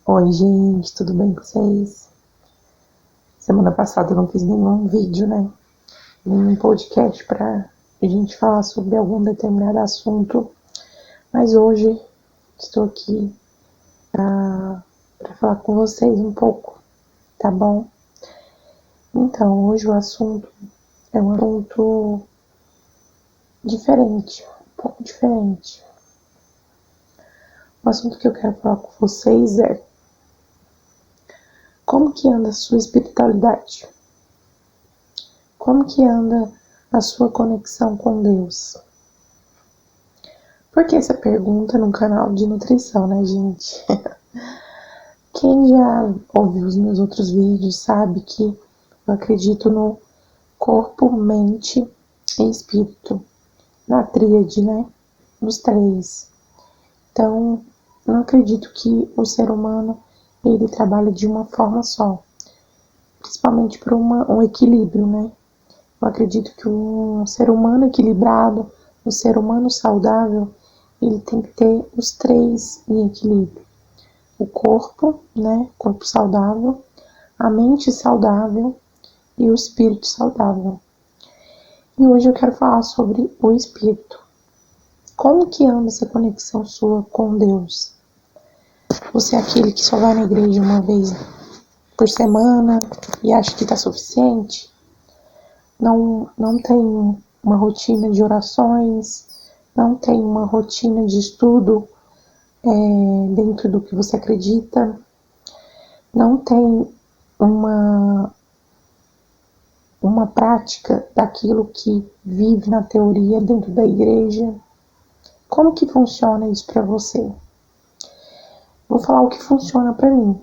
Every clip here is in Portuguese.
Oi, gente, tudo bem com vocês? Semana passada eu não fiz nenhum vídeo, né? Nenhum podcast pra gente falar sobre algum determinado assunto, mas hoje estou aqui para falar com vocês um pouco, tá bom? Então, hoje o assunto é um assunto diferente, um pouco diferente. O assunto que eu quero falar com vocês é como que anda a sua espiritualidade? Como que anda a sua conexão com Deus? Por que essa pergunta num canal de nutrição, né, gente? Quem já ouviu os meus outros vídeos sabe que eu acredito no corpo, mente e espírito, na tríade, né? Nos três. Então, eu não acredito que o ser humano ele trabalha de uma forma só, principalmente por um equilíbrio, né? Eu acredito que um ser humano equilibrado, um ser humano saudável, ele tem que ter os três em equilíbrio. O corpo, né, corpo saudável, a mente saudável e o espírito saudável. E hoje eu quero falar sobre o espírito. Como que anda essa conexão sua com Deus? Você é aquele que só vai na igreja uma vez por semana e acha que está suficiente? Não tem uma rotina de orações, não tem uma rotina de estudo dentro do que você acredita, não tem uma uma prática daquilo que vive na teoria dentro da igreja. Como que funciona isso para você? Vou falar o que funciona para mim.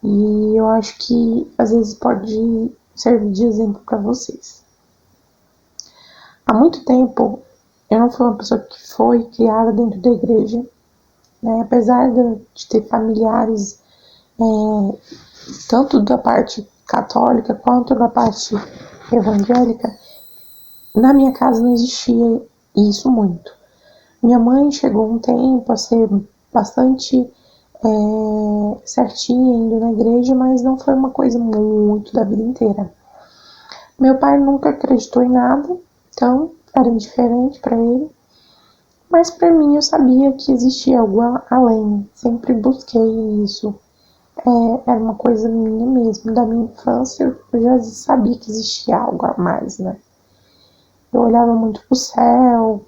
E eu acho que às vezes pode servir de exemplo para vocês. Há muito tempo eu não fui uma pessoa que foi criada dentro da igreja, né? Apesar de ter familiares tanto da parte católica quanto da parte evangélica, na minha casa não existia isso muito. Minha mãe chegou um tempo a ser bastante certinha indo na igreja, mas não foi uma coisa muito da vida inteira. Meu pai nunca acreditou em nada, então era indiferente para ele. Mas para mim eu sabia que existia algo além, sempre busquei isso. Era uma coisa minha mesmo, da minha infância, eu já sabia que existia algo a mais, né? Eu olhava muito pro céu,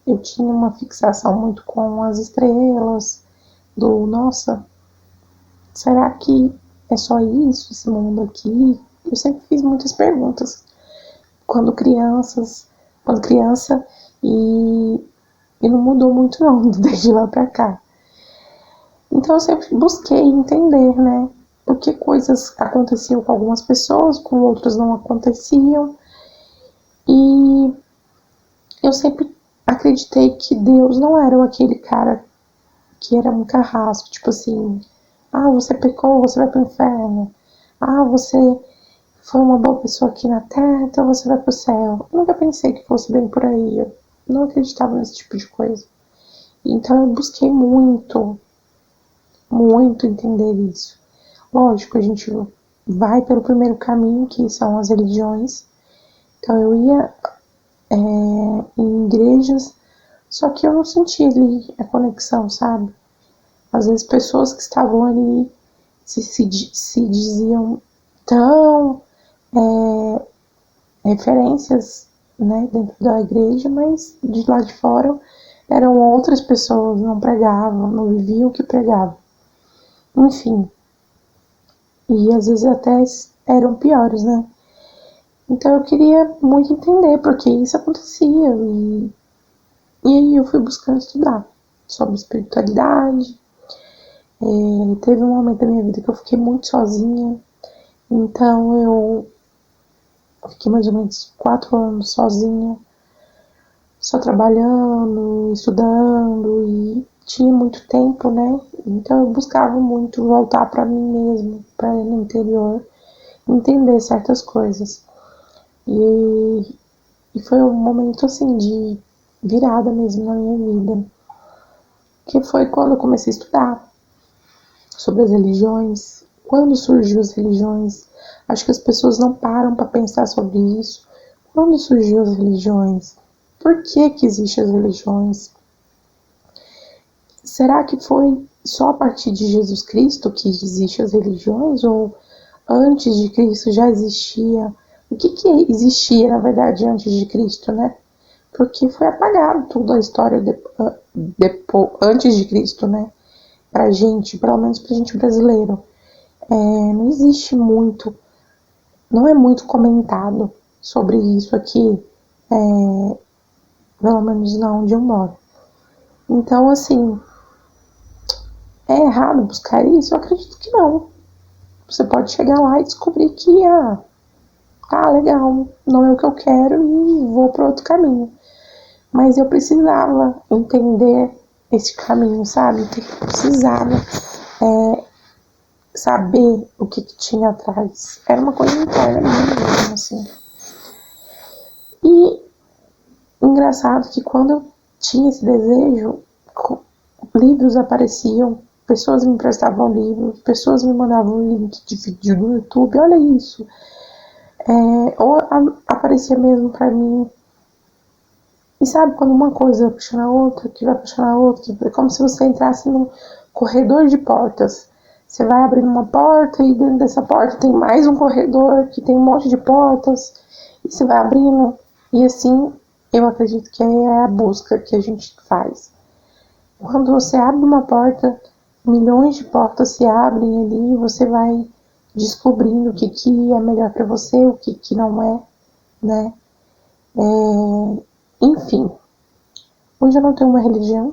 eu tinha uma fixação muito com as estrelas, nossa, será que é só isso, esse mundo aqui? Eu sempre fiz muitas perguntas quando quando criança, e, e não mudou muito não, desde lá pra cá. Então eu sempre busquei entender, né, por que coisas aconteciam com algumas pessoas, com outras não aconteciam, e eu sempre acreditei que Deus não era aquele cara que era um carrasco, tipo assim, você pecou, você vai pro inferno. Você foi uma boa pessoa aqui na terra, então você vai pro céu. Eu nunca pensei que fosse bem por aí, eu não acreditava nesse tipo de coisa. Então eu busquei muito, muito entender isso. Lógico, a gente vai pelo primeiro caminho, que são as religiões. Então eu ia em igrejas, só que eu não sentia ali a conexão, sabe? Às vezes pessoas que estavam ali se diziam tão referências, né, dentro da igreja, mas de lá de fora eram outras pessoas, não pregavam, não viviam o que pregavam. Enfim, e às vezes até eram piores, né? Então eu queria muito entender por que isso acontecia, e aí eu fui buscando estudar sobre espiritualidade. Teve um momento da minha vida que eu fiquei muito sozinha, então eu fiquei mais ou menos 4 anos sozinha, só trabalhando, estudando, e tinha muito tempo, né? Então eu buscava muito voltar para mim mesmo, para no interior, entender certas coisas. E foi um momento assim de virada mesmo na minha vida, que foi quando eu comecei a estudar. sobre as religiões, quando surgiu as religiões. Acho que as pessoas não param para pensar sobre isso. Quando surgiu as religiões? Por que existem as religiões? Será que foi só a partir de Jesus Cristo que existem as religiões? Ou antes de Cristo já existia? O que existia, na verdade, antes de Cristo, né? Porque foi apagado toda a história antes de Cristo, né? Pra gente, pelo menos pra gente brasileiro. Não existe muito, não é muito comentado sobre isso aqui, pelo menos não onde eu moro. Então, assim, é errado buscar isso? Eu acredito que não. Você pode chegar lá e descobrir que, legal, não é o que eu quero e vou para outro caminho. Mas eu precisava entender esse caminho, sabe? Eu precisava saber o que tinha atrás. Era uma coisa interna minha mesmo, assim. E engraçado que quando eu tinha esse desejo, livros apareciam, pessoas me emprestavam livros, pessoas me mandavam link de vídeo no YouTube, olha isso. Ou aparecia mesmo pra mim. E sabe quando uma coisa vai puxando a outra, que vai puxando a outra, é como se você entrasse num corredor de portas. Você vai abrindo uma porta e dentro dessa porta tem mais um corredor que tem um monte de portas. E você vai abrindo. E assim, eu acredito que é a busca que a gente faz. Quando você abre uma porta, milhões de portas se abrem ali e você vai descobrindo o que é melhor para você, o que não é, né? Enfim, hoje eu não tenho uma religião.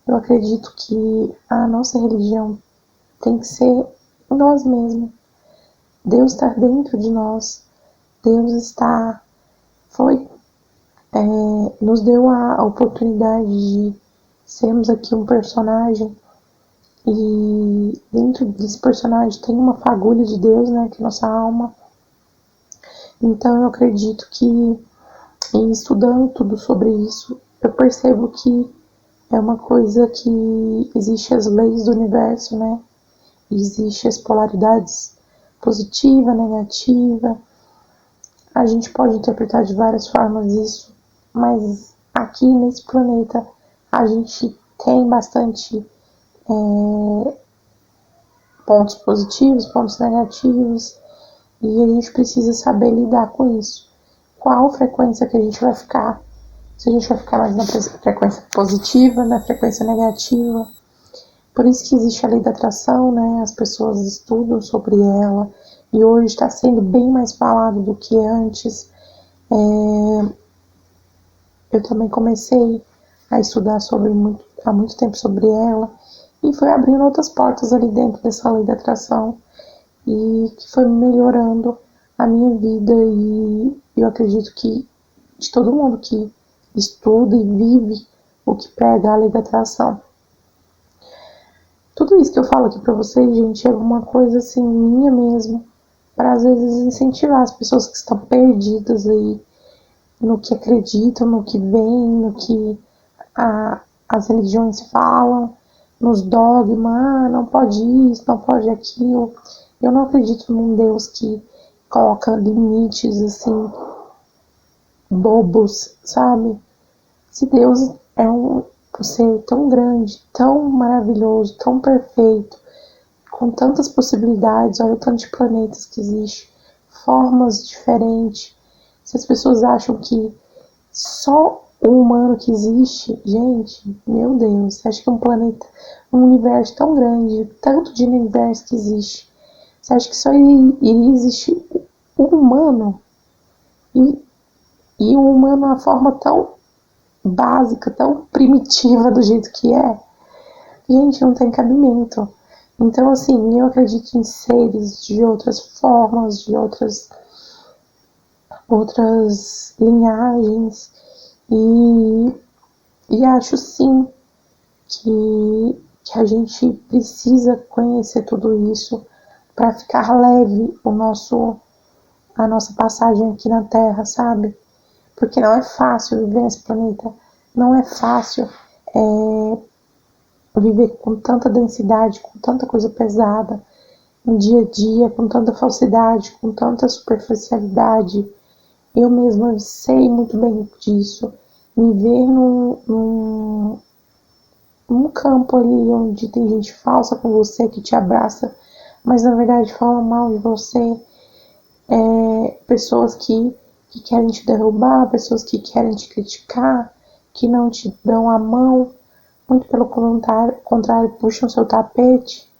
Eu acredito que a nossa religião tem que ser nós mesmos. Deus está dentro de nós. Deus nos deu a oportunidade de sermos aqui um personagem. E dentro desse personagem tem uma fagulha de Deus, né, que é nossa alma. Então eu acredito que em estudando tudo sobre isso, eu percebo que é uma coisa que existe as leis do universo, né? Existem as polaridades positiva, negativa. A gente pode interpretar de várias formas isso, mas aqui nesse planeta a gente tem bastante pontos positivos, pontos negativos, e a gente precisa saber lidar com isso. Qual frequência que a gente vai ficar? Se a gente vai ficar mais na frequência positiva, na frequência negativa. Por isso que existe a lei da atração, né? As pessoas estudam sobre ela e hoje está sendo bem mais falado do que antes. Eu também comecei a estudar há muito tempo sobre ela e foi abrindo outras portas ali dentro dessa lei da atração e que foi melhorando a minha vida e eu acredito que de todo mundo que estuda e vive o que prega a lei da atração. Tudo isso que eu falo aqui pra vocês, gente, é uma coisa assim, minha mesmo, para às vezes incentivar as pessoas que estão perdidas aí no que acreditam, no que vem, no que as religiões falam, nos dogmas, não pode isso, não pode aquilo. Eu não acredito num Deus que coloca limites assim, bobos, sabe? Se Deus é um ser tão grande, tão maravilhoso, tão perfeito, com tantas possibilidades, olha o tanto de planetas que existe, formas diferentes. Se as pessoas acham que só o humano que existe, gente, meu Deus, você acha que um planeta, um universo tão grande, tanto de universo que existe, você acha que só iria existir o humano? E o humano é uma forma tão básica, tão primitiva do jeito que é, gente, não tem cabimento. Então, assim, eu acredito em seres de outras formas, de outras linhagens e acho sim que a gente precisa conhecer tudo isso para ficar leve a nossa passagem aqui na Terra, sabe? Porque não é fácil viver nesse planeta, não é fácil viver com tanta densidade, com tanta coisa pesada, no dia a dia, com tanta falsidade, com tanta superficialidade. Eu mesma sei muito bem disso. Me ver num campo ali onde tem gente falsa com você, que te abraça, mas na verdade fala mal de você. Pessoas que querem te derrubar, pessoas que querem te criticar, que não te dão a mão, muito pelo contrário, puxam seu tapete.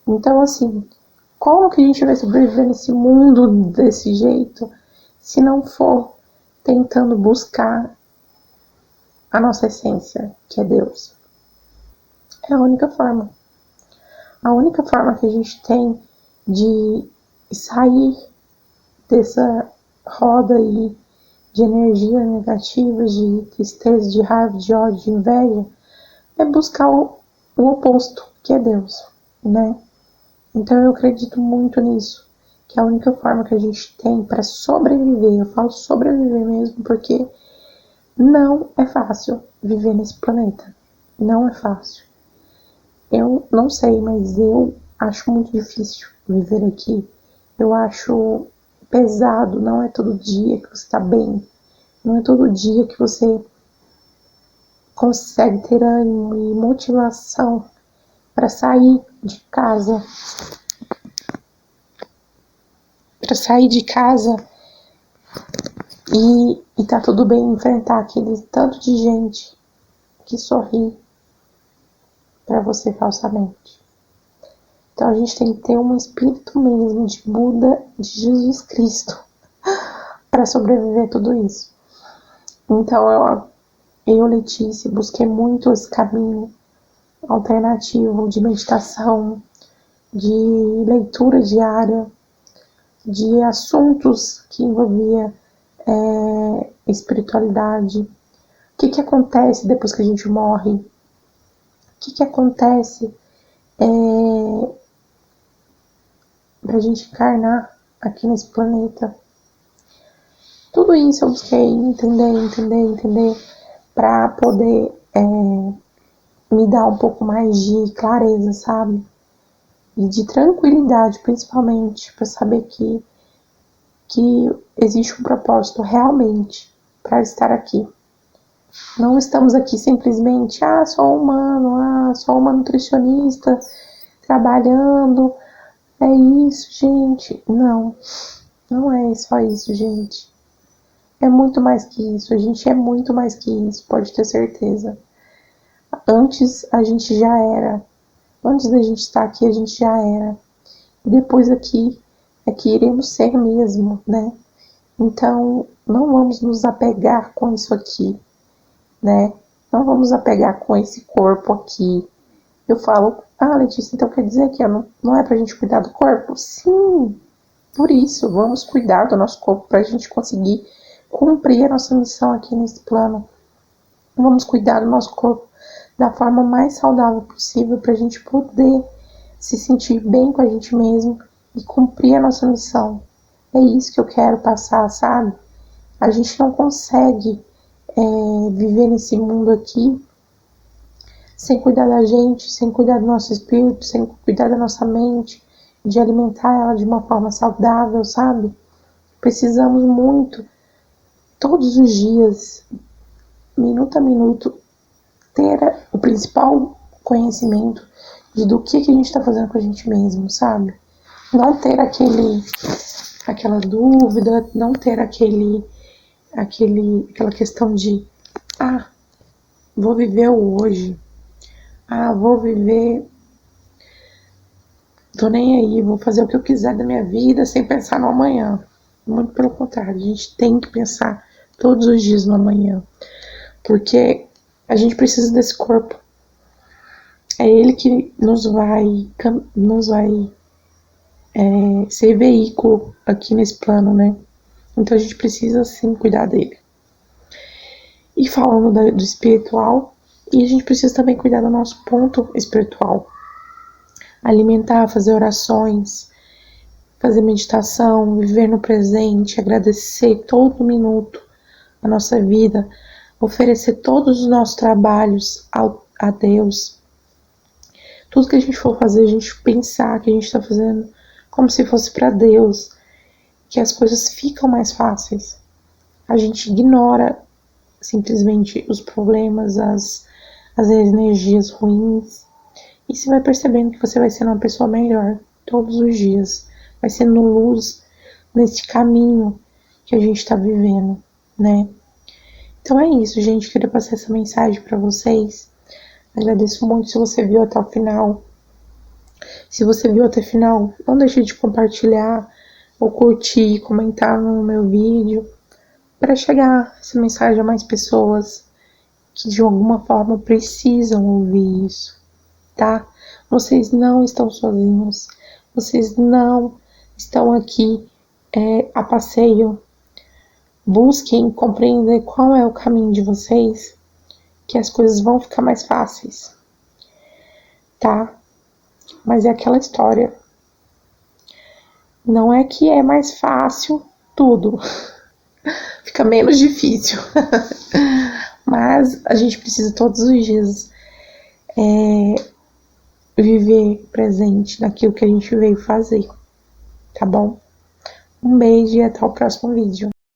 Então, assim, como que a gente vai sobreviver nesse mundo desse jeito, se não for tentando buscar a nossa essência, que é Deus? É a única forma. A única forma que a gente tem de sair dessa roda aí de energia negativa, de tristeza, de raiva, de ódio, de inveja, é buscar o oposto, que é Deus, né? Então eu acredito muito nisso, que é a única forma que a gente tem para sobreviver. Eu falo sobreviver mesmo, porque não é fácil viver nesse planeta. Não é fácil. Eu não sei, mas eu acho muito difícil viver aqui. Eu acho pesado, não é todo dia que você está bem. Não é todo dia que você consegue ter ânimo e motivação para sair de casa. Para sair de casa e tá tudo bem enfrentar aquele tanto de gente que sorri para você falsamente. Então a gente tem que ter um espírito mesmo de Buda, de Jesus Cristo, para sobreviver a tudo isso. Então eu, Letícia, busquei muito esse caminho alternativo de meditação, de leitura diária, de assuntos que envolvia espiritualidade. O que acontece depois que a gente morre? O que acontece pra gente encarnar aqui nesse planeta? Tudo isso eu busquei entender, pra poder me dar um pouco mais de clareza, sabe? E de tranquilidade, principalmente, para saber que existe um propósito realmente para estar aqui. Não estamos aqui simplesmente, sou humano, sou uma nutricionista trabalhando. É isso, gente. Não, não é só isso, gente. É muito mais que isso. A gente é muito mais que isso, pode ter certeza. Antes a gente já era. Antes da gente estar aqui, a gente já era. E depois aqui é que iremos ser mesmo, né? Então, não vamos nos apegar com isso aqui, né? Não vamos apegar com esse corpo aqui. Eu falo, Letícia, então quer dizer que não é pra gente cuidar do corpo? Sim, por isso, vamos cuidar do nosso corpo pra gente conseguir cumprir a nossa missão aqui nesse plano. Vamos cuidar do nosso corpo da forma mais saudável possível pra gente poder se sentir bem com a gente mesmo e cumprir a nossa missão. É isso que eu quero passar, sabe? A gente não consegue viver nesse mundo aqui sem cuidar da gente, sem cuidar do nosso espírito, sem cuidar da nossa mente, de alimentar ela de uma forma saudável, sabe? Precisamos muito, todos os dias, minuto a minuto, ter o principal conhecimento do que a gente está fazendo com a gente mesmo, sabe? Não ter aquela dúvida, não ter aquela questão de vou viver o hoje, vou viver, tô nem aí, vou fazer o que eu quiser da minha vida sem pensar no amanhã. Muito pelo contrário, a gente tem que pensar todos os dias no amanhã, porque a gente precisa desse corpo. É ele que nos vai ser veículo aqui nesse plano, né? Então a gente precisa sim cuidar dele. E falando do espiritual, e a gente precisa também cuidar do nosso ponto espiritual. Alimentar, fazer orações, fazer meditação, viver no presente, agradecer todo minuto da nossa vida, oferecer todos os nossos trabalhos a Deus, tudo que a gente for fazer, a gente pensar que a gente tá fazendo como se fosse para Deus, que as coisas ficam mais fáceis. A gente ignora simplesmente os problemas, as energias ruins, e você vai percebendo que você vai sendo uma pessoa melhor todos os dias, vai sendo luz nesse caminho que a gente tá vivendo, né? Então é isso, gente, queria passar essa mensagem para vocês. Agradeço muito se você viu até o final. Se você viu até o final, não deixe de compartilhar ou curtir, comentar no meu vídeo, para chegar essa mensagem a mais pessoas que de alguma forma precisam ouvir isso, tá? Vocês não estão sozinhos, vocês não estão aqui a passeio. Busquem compreender qual é o caminho de vocês, que as coisas vão ficar mais fáceis, tá? Mas é aquela história. Não é que é mais fácil tudo, fica menos difícil. Mas a gente precisa todos os dias viver presente naquilo que a gente veio fazer, tá bom? Um beijo e até o próximo vídeo.